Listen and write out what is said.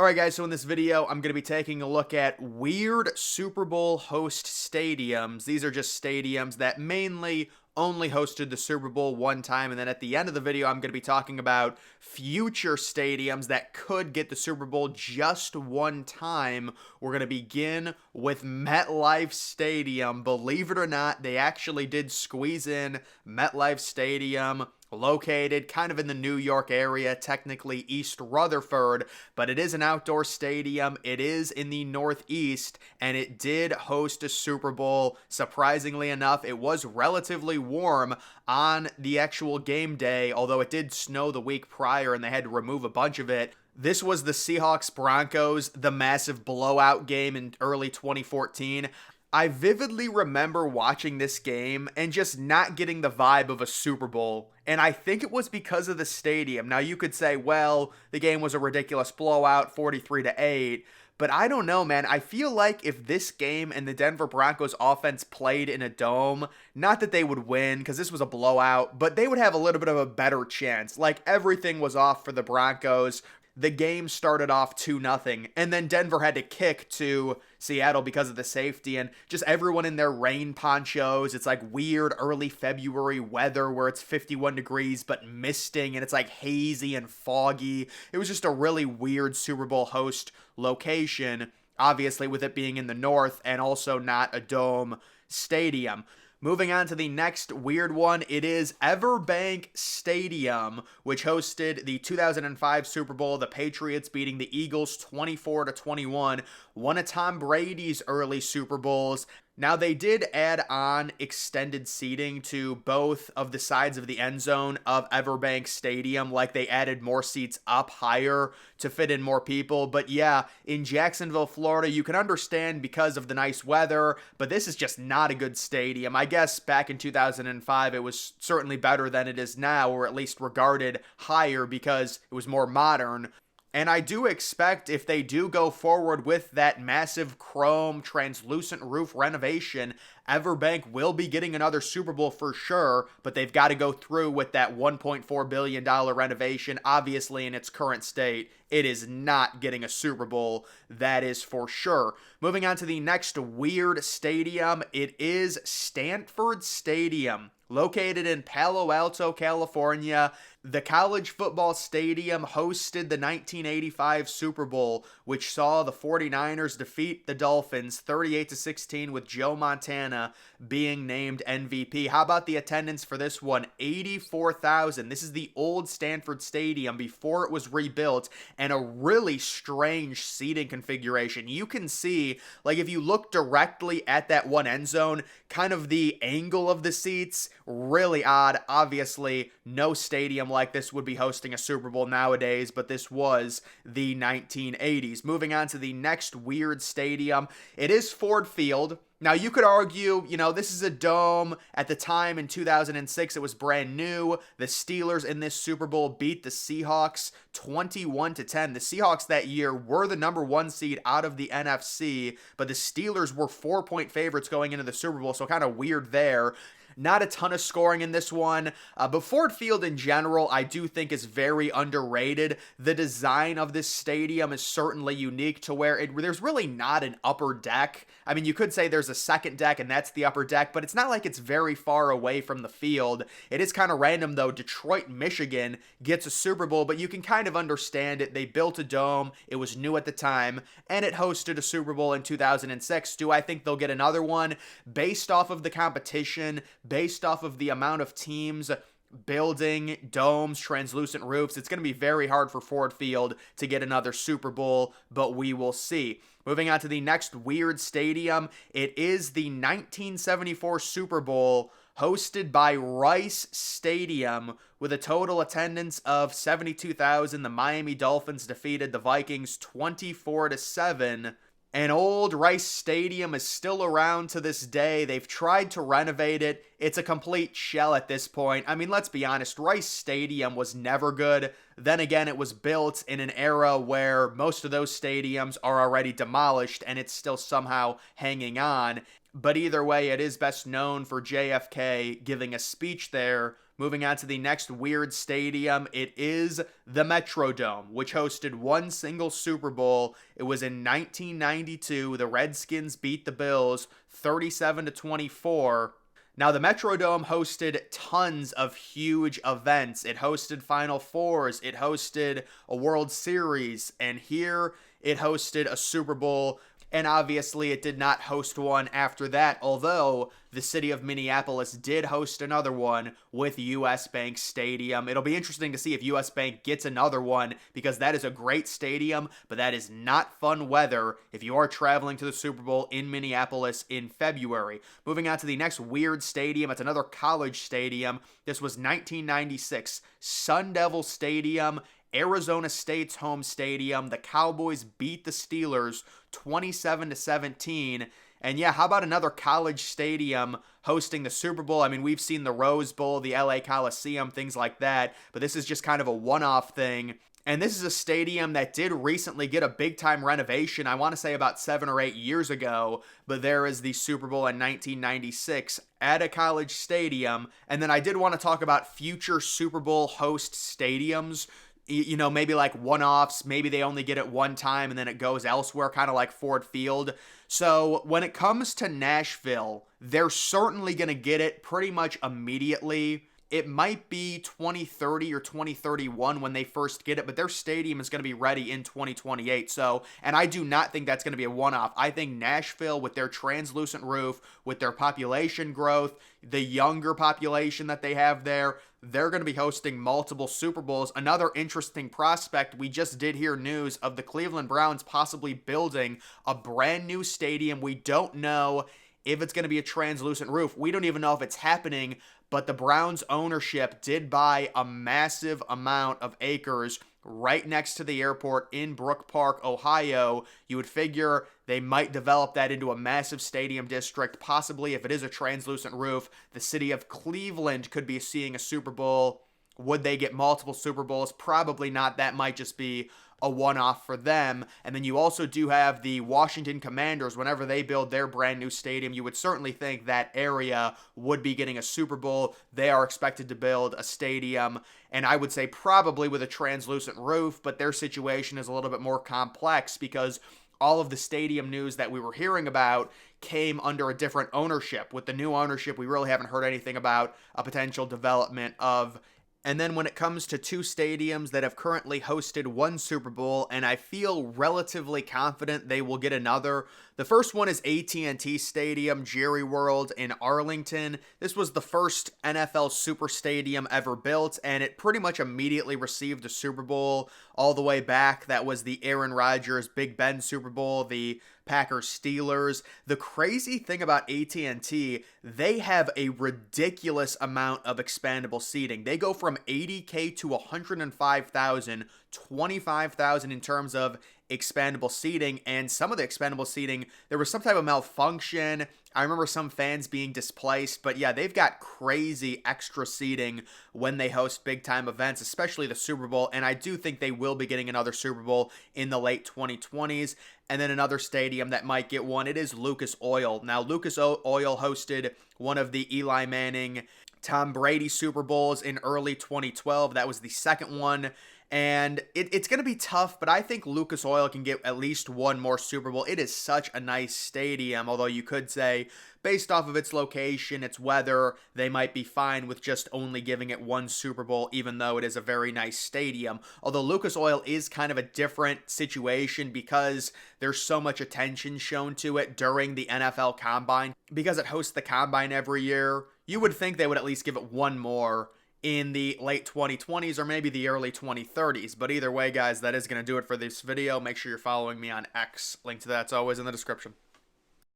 Alright guys, so in this video, I'm going to be taking a look at weird Super Bowl host stadiums. These are just stadiums that mainly only hosted the Super Bowl one time, and then at the end of the video, I'm going to be talking about future stadiums that could get the Super Bowl just one time. We're going to begin with MetLife Stadium. Believe it or not, they actually did squeeze in MetLife Stadium, located kind of in the New York area, technically East Rutherford, but it is an outdoor stadium. It is in the Northeast, and it did host a Super Bowl. Surprisingly enough, it was relatively warm on the actual game day, although it did snow the week prior and they had to remove a bunch of it. This was the Seahawks-Broncos, the massive blowout game in early 2014. I vividly remember watching this game and just not getting the vibe of a Super Bowl. And I think it was because of the stadium. Now you could say, well, the game was a ridiculous blowout, 43-8. But I don't know, man. I feel like if this game and the Denver Broncos offense played in a dome, not that they would win because this was a blowout, but they would have a little bit of a better chance. Like everything was off for the Broncos. The game started off 2-0, and then Denver had to kick to Seattle because of the safety, and just everyone in their rain ponchos. It's like weird early February weather where it's 51 degrees but misting, and it's like hazy and foggy. It was just a really weird Super Bowl host location, obviously with it being in the north and also not a dome stadium. Moving on to the next weird one, it is EverBank Stadium, which hosted the 2005 Super Bowl, the Patriots beating the Eagles 24-21, one of Tom Brady's early Super Bowls. Now, they did add on extended seating to both of the sides of the end zone of EverBank Stadium, like they added more seats up higher to fit in more people. But yeah, in Jacksonville, Florida, you can understand because of the nice weather, but this is just not a good stadium. I guess back in 2005, it was certainly better than it is now, or at least regarded higher because it was more modern. And I do expect if they do go forward with that massive chrome translucent roof renovation, EverBank will be getting another Super Bowl for sure, but they've got to go through with that $1.4 billion renovation. Obviously, in its current state, it is not getting a Super Bowl, that is for sure. Moving on to the next weird stadium, it is Stanford Stadium. Located in Palo Alto, California, the college football stadium hosted the 1985 Super Bowl, which saw the 49ers defeat the Dolphins 38-16 with Joe Montana being named MVP. How about the attendance for this one? 84,000. This is the old Stanford Stadium before it was rebuilt, and a really strange seating configuration. You can see, like if you look directly at that one end zone, kind of the angle of the seats, really odd. Obviously, no stadium like this would be hosting a Super Bowl nowadays, but this was the 1980s. Moving on to the next weird stadium, it is Ford Field. Now, you could argue, this is a dome. At the time in 2006, it was brand new. The Steelers in this Super Bowl beat the Seahawks 21-10. The Seahawks that year were the number one seed out of the NFC, but the Steelers were 4-point favorites going into the Super Bowl, so kind of weird there. Not a ton of scoring in this one, but Ford Field in general, I do think is very underrated. The design of this stadium is certainly unique to where there's really not an upper deck. I mean, you could say there's a second deck and that's the upper deck, but it's not like it's very far away from the field. It is kind of random though. Detroit, Michigan gets a Super Bowl, but you can kind of understand it. They built a dome. It was new at the time, and it hosted a Super Bowl in 2006. Do I think they'll get another one? Based off of the competition, based off of the amount of teams building domes, translucent roofs, it's going to be very hard for Ford Field to get another Super Bowl, but we will see. Moving on to the next weird stadium, it is the 1974 Super Bowl hosted by Rice Stadium with a total attendance of 72,000. The Miami Dolphins defeated the Vikings 24-7. And old Rice Stadium is still around to this day. They've tried to renovate it. It's a complete shell at this point. I mean, let's be honest, Rice Stadium was never good. Then again, it was built in an era where most of those stadiums are already demolished and it's still somehow hanging on. But either way, it is best known for JFK giving a speech there Moving on to the next weird stadium, it is the Metrodome, which hosted one single Super Bowl. It was in 1992. The Redskins beat the Bills 37-24. Now, the Metrodome hosted tons of huge events. It hosted Final Fours, it hosted a World Series, and here it hosted a Super Bowl. And obviously, it did not host one after that, although the city of Minneapolis did host another one with EverBank Stadium. It'll be interesting to see if EverBank gets another one, because that is a great stadium, but that is not fun weather if you are traveling to the Super Bowl in Minneapolis in February. Moving on to the next weird stadium, it's another college stadium. This was 1996, Sun Devil Stadium, Arizona State's home stadium. The Cowboys beat the Steelers 27-17. And yeah, how about another college stadium hosting the Super Bowl? I mean, we've seen the Rose Bowl, the LA Coliseum, things like that, but this is just kind of a one-off thing. And this is a stadium that did recently get a big-time renovation, I want to say about 7 or 8 years ago, but there is the Super Bowl in 1996 at a college stadium. And then I did want to talk about future Super Bowl host stadiums. You know, maybe like one-offs, maybe they only get it one time and then it goes elsewhere, kind of like Ford Field. So when it comes to Nashville, they're certainly going to get it pretty much immediately. It might be 2030 or 2031 when they first get it, but their stadium is going to be ready in 2028. So, and I do not think that's going to be a one-off. I think Nashville, with their translucent roof, with their population growth, the younger population that they have there, they're going to be hosting multiple Super Bowls. Another interesting prospect, we just did hear news of the Cleveland Browns possibly building a brand new stadium. We don't know if it's going to be a translucent roof. We don't even know if it's happening, but the Browns ownership did buy a massive amount of acres right next to the airport in Brook Park, Ohio. You would figure they might develop that into a massive stadium district. Possibly, if it is a translucent roof, the city of Cleveland could be seeing a Super Bowl. Would they get multiple Super Bowls? Probably not. That might just be a one-off for them. And then you also do have the Washington Commanders. Whenever they build their brand new stadium, you would certainly think that area would be getting a Super Bowl. They are expected to build a stadium, and I would say probably with a translucent roof, but their situation is a little bit more complex because all of the stadium news that we were hearing about came under a different ownership. With the new ownership, we really haven't heard anything about a potential development of. And then when it comes to two stadiums that have currently hosted one Super Bowl, and I feel relatively confident they will get another. The first one is AT&T Stadium, Jerry World in Arlington. This was the first NFL super stadium ever built, and it pretty much immediately received a Super Bowl all the way back. That was the Aaron Rodgers Big Ben Super Bowl, the Packers Steelers. The crazy thing about AT&T, they have a ridiculous amount of expandable seating. They go from 80K to 105,000, 25,000 in terms of expandable seating, and some of the expandable seating, there was some type of malfunction. I remember some fans being displaced, but yeah, they've got crazy extra seating when they host big time events, especially the Super Bowl, and I do think they will be getting another Super Bowl in the late 2020s. And then another stadium that might get one, it is Lucas Oil. Now, Lucas Oil hosted one of the Eli Manning, Tom Brady Super Bowls in early 2012. That was the second one. And it's going to be tough, but I think Lucas Oil can get at least one more Super Bowl. It is such a nice stadium, although you could say, based off of its location, its weather, they might be fine with just only giving it one Super Bowl, even though it is a very nice stadium. Although Lucas Oil is kind of a different situation because there's so much attention shown to it during the NFL Combine. Because it hosts the Combine every year, you would think they would at least give it one more in the late 2020s or maybe the early 2030s. But either way, guys, that is going to do it for this video. Make sure you're following me on X. Link to that's always in the description.